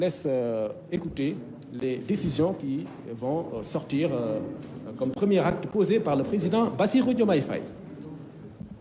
laisse écouter les décisions qui vont sortir comme premier acte posé par le président Bassirou Diomaye Faye.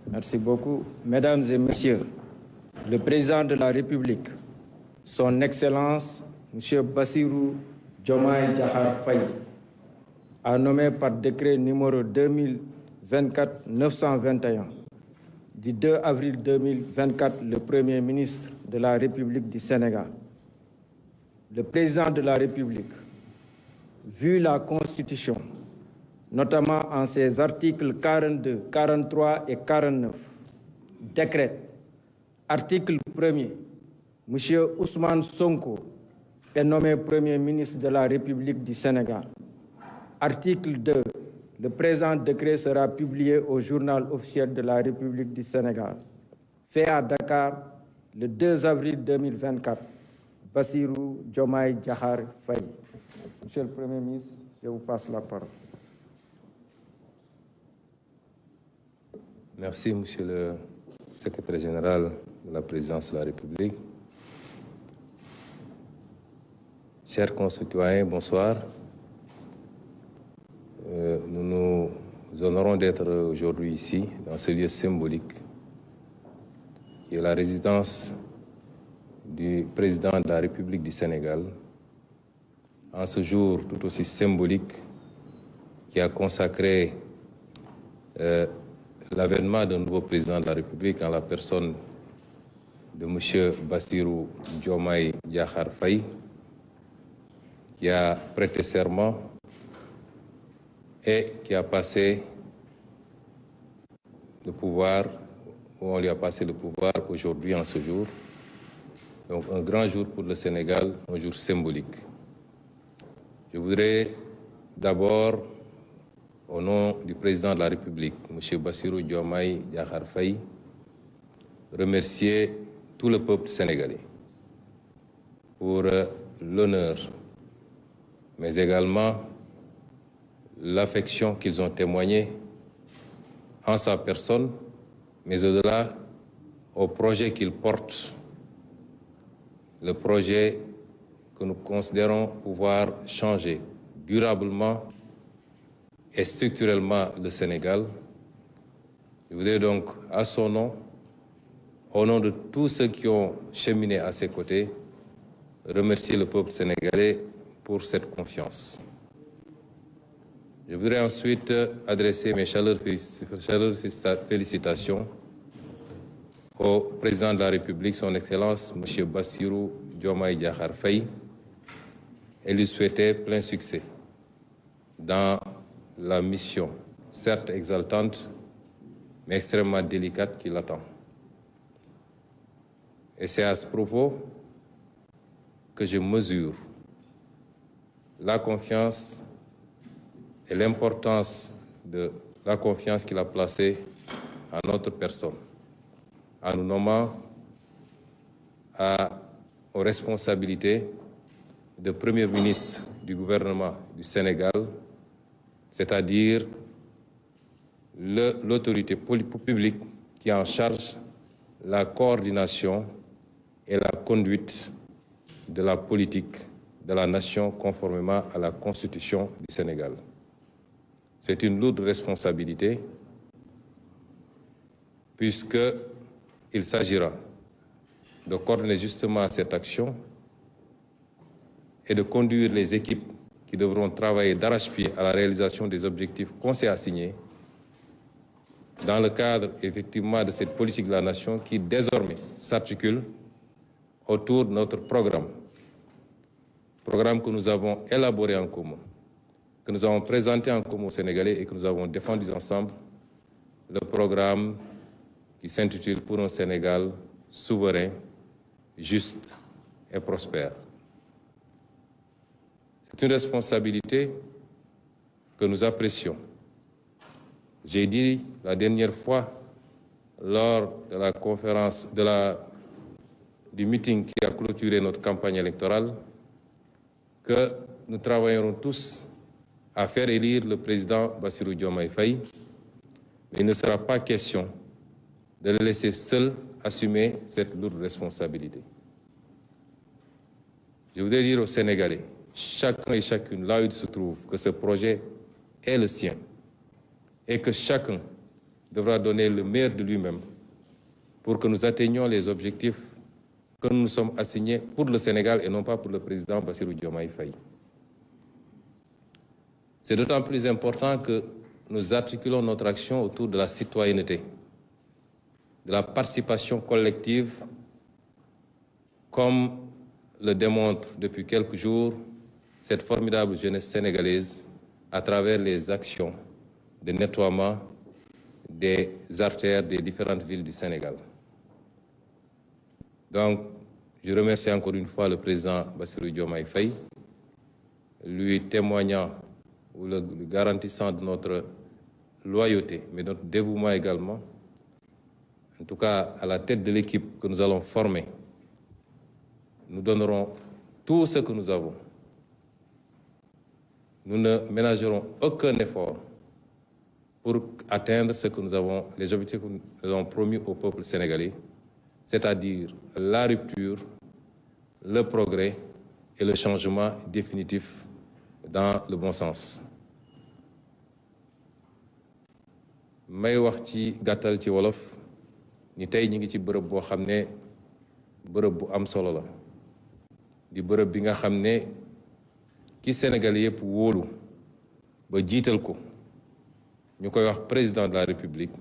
Merci beaucoup. Mesdames et messieurs, le président de la République, son Excellence, M. Bassirou Diomaye Diakhar Faye, a nommé par décret numéro 2024-921 du 2 avril 2024 le Premier ministre de la République du Sénégal. Le président de la République, vu la Constitution, notamment en ses articles 42, 43 et 49, décrète, article 1er, M. Ousmane Sonko est nommé Premier ministre de la République du Sénégal. Article 2, le présent décret sera publié au journal officiel de la République du Sénégal. Fait à Dakar le 2 avril 2024, Bassirou Diomaye Diakhar Faye. Monsieur le Premier ministre, je vous passe la parole. Merci, Monsieur le Secrétaire général de la Présidence de la République. Chers concitoyens, bonsoir. Nous nous honorons d'être aujourd'hui ici, dans ce lieu symbolique, qui est la résidence du président de la République du Sénégal, en ce jour tout aussi symbolique qui a consacré l'avènement d'un nouveau président de la République en la personne de M. Bassirou Diomaye Diakhar Faye, qui a prêté serment et qui a passé le pouvoir, où on lui a passé le pouvoir aujourd'hui en ce jour. Donc un grand jour pour le Sénégal, un jour symbolique. Je voudrais d'abord, au nom du président de la République, M. Bassirou Diomaye Diakhar Faye, remercier tout le peuple sénégalais pour l'honneur, mais également l'affection qu'ils ont témoignée en sa personne, mais au-delà, au projet qu'il porte, le projet que nous considérons pouvoir changer durablement et structurellement le Sénégal. Je voudrais donc, à son nom, au nom de tous ceux qui ont cheminé à ses côtés, remercier le peuple sénégalais pour cette confiance. Je voudrais ensuite adresser mes chaleureuses félicitations au président de la République, son Excellence, M. Bassirou Diomaye Diakhar Faye, et lui souhaiter plein succès dans la mission, certes exaltante, mais extrêmement délicate qui l'attend. Et c'est à ce propos que je mesure la confiance et l'importance de la confiance qu'il a placée en notre personne, en nous nommant aux responsabilités de Premier ministre du gouvernement du Sénégal, c'est-à-dire l'autorité publique qui est en charge la coordination et la conduite de la politique de la nation conformément à la Constitution du Sénégal. C'est une lourde responsabilité puisqu'il s'agira de coordonner justement cette action et de conduire les équipes qui devront travailler d'arrache-pied à la réalisation des objectifs qu'on s'est assignés dans le cadre effectivement de cette politique de la nation qui désormais s'articule autour de notre programme que nous avons élaboré en commun, que nous avons présenté en commun aux Sénégalais et que nous avons défendu ensemble, le programme qui s'intitule « Pour un Sénégal souverain, juste et prospère ». C'est une responsabilité que nous apprécions. J'ai dit la dernière fois, lors de la conférence, du meeting qui a clôturé notre campagne électorale, que nous travaillerons tous à faire élire le président Bassirou Diomaye Faye, mais il ne sera pas question de le laisser seul assumer cette lourde responsabilité. Je voudrais dire aux Sénégalais, chacun et chacune, là où il se trouve, que ce projet est le sien et que chacun devra donner le meilleur de lui-même pour que nous atteignions les objectifs que nous nous sommes assignés pour le Sénégal et non pas pour le président Bassirou Diomaye Faye. C'est d'autant plus important que nous articulons notre action autour de la citoyenneté, de la participation collective, comme le démontre depuis quelques jours cette formidable jeunesse sénégalaise à travers les actions de nettoiement des artères des différentes villes du Sénégal. Donc, je remercie encore une fois le président Bassirou Diomaye Faye, lui témoignant ou le garantissant de notre loyauté, mais notre dévouement également, en tout cas à la tête de l'équipe que nous allons former. Nous donnerons tout ce que nous avons. Nous ne ménagerons aucun effort pour atteindre ce que nous avons, les objectifs que nous avons promis au peuple sénégalais, c'est-à-dire la rupture, le progrès et le changement définitif dans le bon sens. may wax ci gàttal ci wolof ni tey ñi ngi ci bërëb boo xam ne bërëb bu am solo la di bërëb bi nga xam ne ki Sénégal yëpp wóolu ba jiital ko ñu koy wax président de la République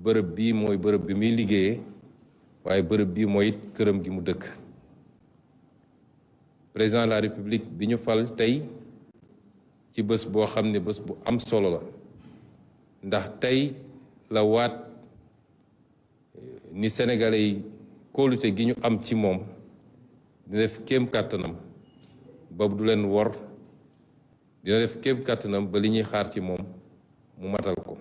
bërëb bii mooy bërëb bi muy liggéeyee waaye bërëb bii mooy it këram gi mu dëkk président de la République bi ñu fal tey ci bés boo xam ne bés bu am solo la ndax tey la waat ni sénégalais yi kóolute gi ñu am ci moom dina def kéem kàttanam ba du leen wor dina def kéem kàttanam ba li ñuy xaar ci moom mu matal ko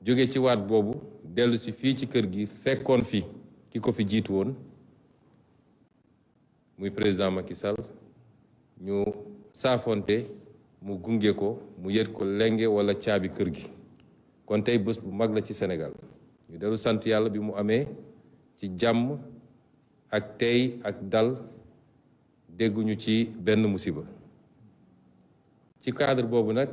jóge ci waat boobu dellu si fii ci kër gi fekkoon fi ki ko fi jiitu woon muy président Macky Sall ñu saafonte mu gunge ko mu yët ko lenge wala caabi kër gi kon tey bés bu mag la ci Sénégal ñu dellu sant yàlla bi mu amee ci jàmm ak tey ak dal dégguñu ci benn musiba ci cadre boobu nag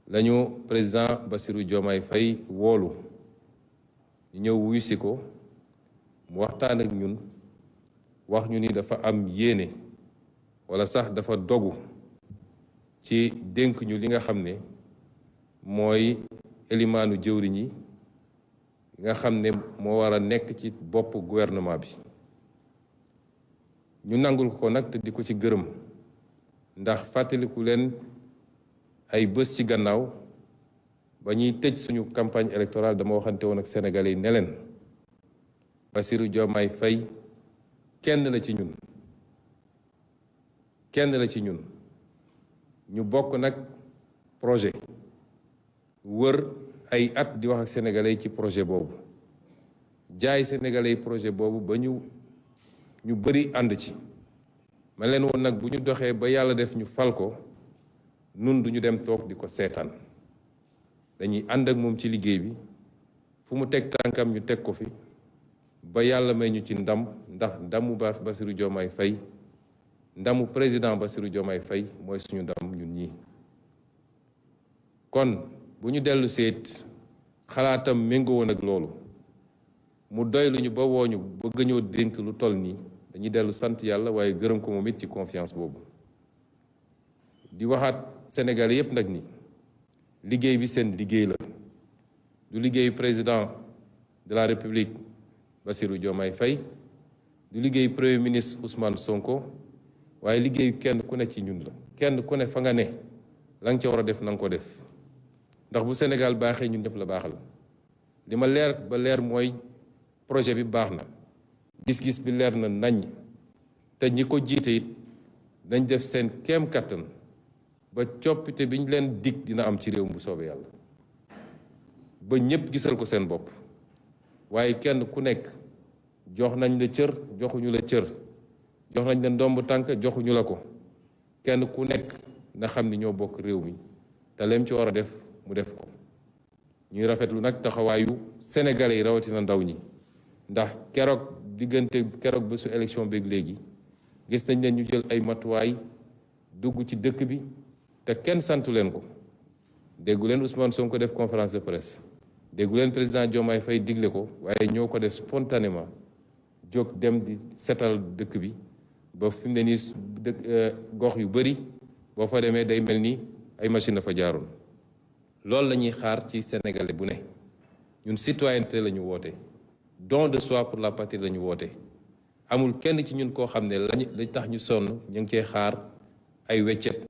lañu président Bassirou Diomaye Faye woolu ñu ñëw wuyu si ko mu waxtaan ak ñun wax ñu ni dafa am yéene wala sax dafa dogu ci dénk ñu li nga xam ne mooy élimaanu jëwriñ yi nga xam ne moo war a nekk ci bopp gouvernement bi ñu nangul ko nag te di ko ci gërëm ndax fàttaliku leen ay bés ci gannaaw ba ñuy tëj suñu campagne électorale dama waxante woon ak sénégalais yi ne leen Bassirou Diomaye Faye kenn la ci ñun ñu bokk nag projet wër ay at di wax ak sénégalais yi ci projet boobu jaay sénégalais yi projet boobu ba ñu bëri ànd ci ma leen woon nag bu ñu doxee ba yàlla def ñu fal ko nun duñu dem toog di ko seetaan dañuy ànd ak moom ci liggéey bi fu mu teg tànkam ñu teg ko fi ba yàlla may ñu ci ndam ndax ndamu Bassirou Diomaye Faye ndamu président Bassirou Diomaye Faye mooy suñu ndam ñun ñii kon bu ñu dellu seet xalaatam méngoo woon ak loolu mu doy lu ñu ba wooñu bëgg ñoo dénk lu toll nii dañuy dellu sant yàlla waaye gërëm ko moom it ci confiance boobu di waxaat Sénégal yépp nag ni liggéey bi seen liggéey la du liggéeyu président de la République Bassirou Diomaye Faye du liggéeyu premier ministre Ousmane Sonko waaye liggéeyu kenn ku ne ci ñun la kenn ku ne fa nga ne la nga ca war a def na nga ko def ndax bu Sénégal baaxee ñun ñëpp la baaxal li ma leer ba leer mooy projet bi baax na gis-gis bi leer na nañ te ñi ko jiite it dañ def seen kéem kattan ba coppite bi ñu leen dig dina am ci réew bu soobee yàlla ba ñëpp gisal ko seen bopp waaye kenn ku nekk jox nañ la cër joxuñu la cër jox nañ la ndomb tànk joxuñu la ko kenn ku nekk na xam ni ñoo bokk réew mi te leem ci war a def mu def ko ñuy rafetlu nag taxawaayu sénégalais yi rawatina ndaw ñi ndax keroog diggante keroog ba su élection beeg léegi gis nañ ne ñu jël ay matuwaay dugg ci dëkk bi te kenn santu leen ko déggu leen Ousmane Sonko def conférence de presse déggu leen président Diomaye Faye digle ko waaye ñoo ko def spontanément jóg dem di setal dëkk bi ba fi mu ne nii gox yu bëri boo fa demee day mel ni ay machine dafa jaaroon. loolu la ñuy xaar ci sénégalais bu ne ñun citoyenneté la ñu woote don de soi pour la patrie la ñu woote amul kenn ci ñun koo xam ne lañ tax ñu sonn ñu ngi cee xaar ay weccet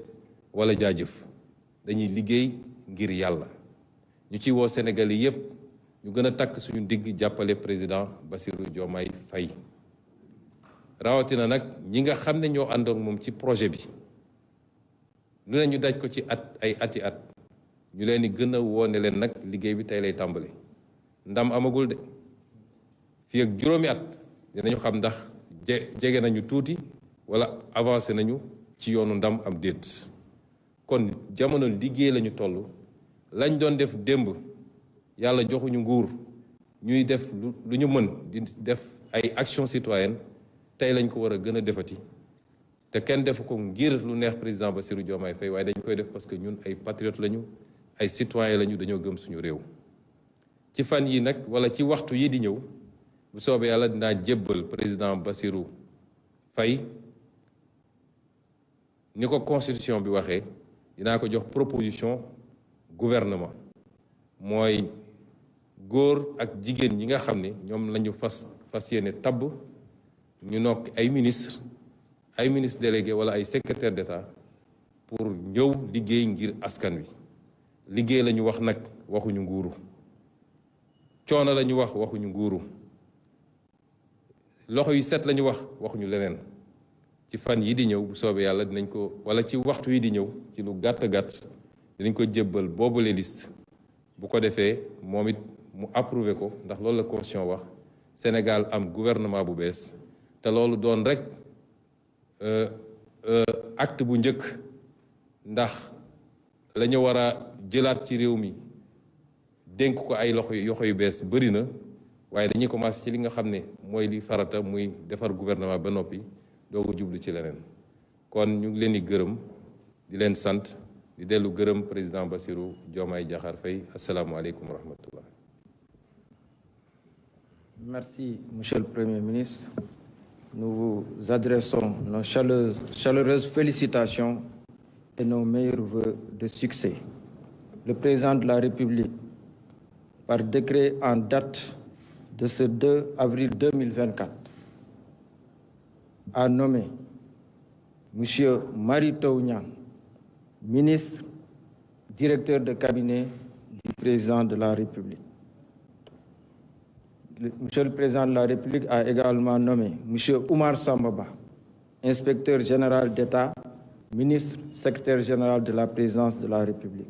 wala jaajëf dañuy liggéey ngir yàlla ñu ci woo sénégalais yépp ñu gën a takk suñu ndigg jàppale président Bassirou Diomaye Faye rawatina nag ñi nga xam ne ñoo àndoon moom ci projet bi lu ne ñu daj ko ci ay ati at ñu leen di gën a woone leen nag liggéey bi tey lay tàmbali ndam amagul de fii ak juróomi at dinañu xam ndax jege nañu tuuti wala avancé nañu ci yoonu ndam am déet kon jamono liggéey lañu toll lañ doon def démb yàlla joxuñu nguur ñuy def lu ñu mën di def ay action citoyenne tey lañ ko war a gën a defati te kenn defu ko ngir lu neex président Bassirou Diomaye Faye waaye dañ koy def parce que ñun ay patriotes lañu ay citoyens lañu dañoo gëm suñu réew ci fan yi nag wala ci waxtu yi di ñëw bu soobee yàlla dinaa jébbal président Bassirou Faye ni ko constitution bi waxee dinaa ko jox proposition gouvernement mooy góor ak jigéen ñi nga xam ne ñoom lañu fas yéene tabb ñu nokk ay ministre délégué wala ay secrétaire d'État pour ñëw liggéey ngir askan wi liggéey la ñu wax nag waxuñu nguuru coono la ñu wax waxuñu nguuru loxo yu set la ñu wax waxuñu leneen ci fan yi di ñëw bu soobee yàlla dinañ ko wala ci waxtu yi di ñëw ci lu gàtt dinañ ko jébbal boobule liste bu ko defee moom it mu approuvé ko ndax loolu la constitution wax Sénégal am gouvernement bu bees te loolu doon rek acte bu njëkk ndax la ñu war a jëlaat ci réew mi dénk ko ay loxo yu bees bëri na waaye dañuy commencé ci li nga xam ne mooy li farata muy defar gouvernement ba noppi doogu jublu ci leneen kon ñu ngi leen di gërëm di leen sant di dellu gërëm président Bassirou Diomaye Diakhar Faye asalaamualeykum wa rahmatullah. Merci, Monsieur le Premier ministre. Nous vous adressons nos chaleureuses félicitations et nos meilleurs vœux de succès. Le président de la République, par décret en date de ce 2 avril 2024, a nommé M. Mary Teuw Niane, ministre, directeur de cabinet du président de la République. Monsieur le président de la République a également nommé M. Oumar Samba Ba, inspecteur général d'État, ministre, secrétaire général de la présidence de la République.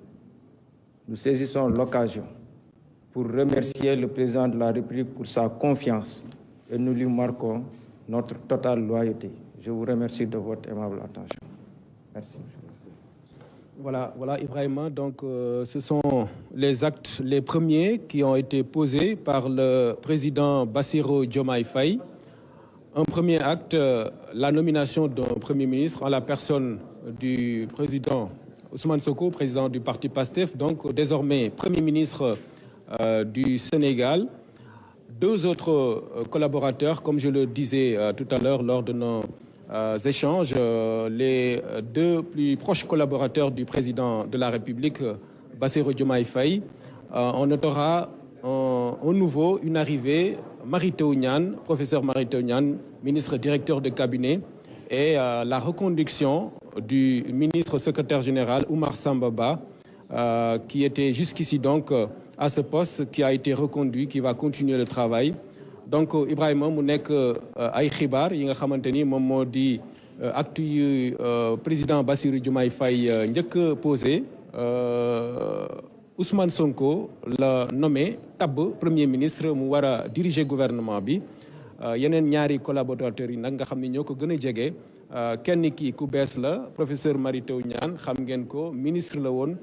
Nous saisissons l'occasion pour remercier le président de la République pour sa confiance et nous lui marquons notre totale loyauté. Je vous remercie de votre aimable attention. Merci. Voilà Ibrahima, donc ce sont les actes, les premiers qui ont été posés par le président Bassirou Diomaye Faye. Un premier acte, la nomination d'un premier ministre en la personne du président Ousmane Sonko, président du parti PASTEF, donc désormais premier ministre du Sénégal. Deux autres collaborateurs, comme je le disais tout à l'heure lors de nos échanges, les deux plus proches collaborateurs du président de la République, Bassirou Diomaye Faye. On notera au nouveau une arrivée, Mary Teuw Niane, professeur Mary Teuw Niane, ministre directeur de cabinet, et la reconduction du ministre secrétaire général Oumar Samba Ba, qui était jusqu'ici donc à ce poste, qui a été reconduit, qui va continuer le travail. Donc Ibrahima mu nekk ay xibaar yi nga xamante ni moom moo di acte yu président Bassirou Diomaye Faye njëkk posé Ousmane Sonko la nommé tabb premier ministre mu war a diriger gouvernement bi. Yeneen ñaari collaborateurs yi nag nga xam ne ñoo ko gën a jege kenn ki ku bees la professeur Mary Teuw Niane xam ngeen ko ministre la woon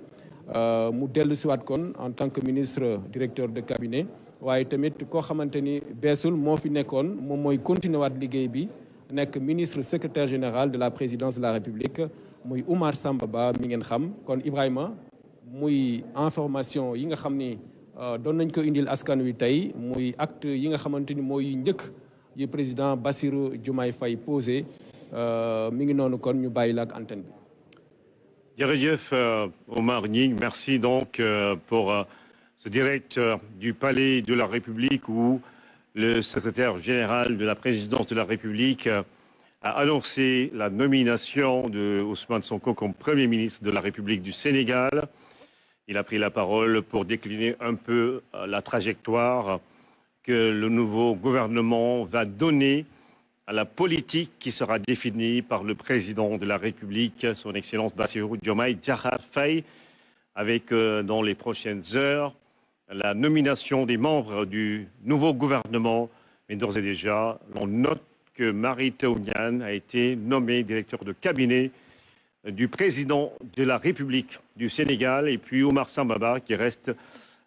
mu dellu siwaat kon en tant que ministre directeur de cabinet waaye tamit koo xamante ni beesul moo fi nekkoon moom mooy continuer waat liggéey bi nekk ministre secrétaire général de la présidence de la République muy Oumar Samba Ba mi ngeen xam. kon Ibrahima muy information yi nga xam ni doon nañ ko indil askan wi tey muy acte yi nga xamante ni mooy njëkk yi président Bassirou Diomaye Faye posé mi ngi noonu kon ñu bàyyi la ak antenne bi. Jërëjëf Omar Nying, merci donc pour ce direct du Palais de la République où le secrétaire général de la présidence de la République a annoncé la nomination de Ousmane Sonko comme Premier ministre de la République du Sénégal. Il a pris la parole pour décliner un peu la trajectoire que le nouveau gouvernement va donner à la politique qui sera définie par le président de la République, son Excellence Bassirou Diomaye Diakhar Faye, avec dans les prochaines heures la nomination des membres du nouveau gouvernement. Mais d'ores et déjà, on note que Mary Teuw Niane a été nommée directeur de cabinet du président de la République du Sénégal, et puis Oumar Samba Ba qui reste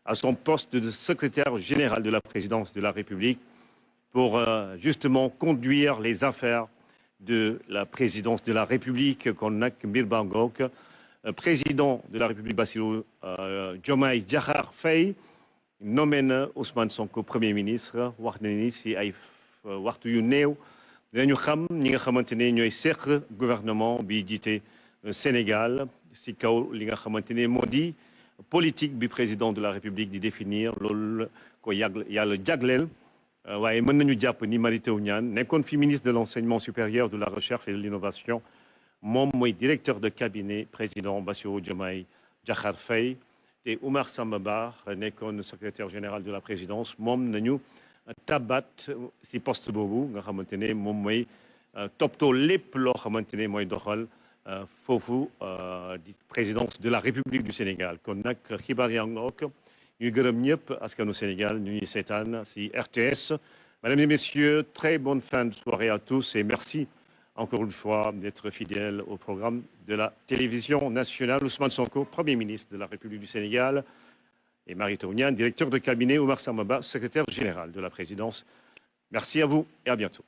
à son poste de secrétaire général de la présidence de la République pour justement conduire les affaires de la présidence de la République. Kon nag mbir baa ngoog président de la République Bassirou Diomaye Diakhar Faye nommé na Ousmane Sonko Premier ministre. wax na ni si ay waxtu yu néew dinañu xam ñi nga xamante ne ñooy seq gouvernement bi jiite Sénégal si kaw li nga xamante ne moo di politique bi président de la République di définir loolu ko yàlla jagleel. waaye mën nañu jàpp ni Mary Teuw Niane nekkoon fi ministre de l'enseignement supérieur, de la recherche et de l'innovation moom mooy directeur de cabinet président Bassirou Diomaye Diakhar Faye te Oumar Samba Ba nekkoon secrétaire général de la présidence moom nañu tabat si poste boobu nga xamante ne moom mooy toppatoo lépp loo xamante ne mooy doxal foofu di présidence de la République du Sénégal. kon nag xibaar yaa ngoog ñuy gërëm ñëpp askanu Sénégal ñu ñuy seetaan si RTS. Mesdames et messieurs, très bonne fin de soirée à tous et merci encore une fois d'être fidèles au programme de la télévision nationale. Ousmane Sonko, Premier ministre de la République du Sénégal, et Mary Teuw Niane, directeur de cabinet, Oumar Samba Ba, secrétaire général de la présidence. Merci à vous et à bientôt.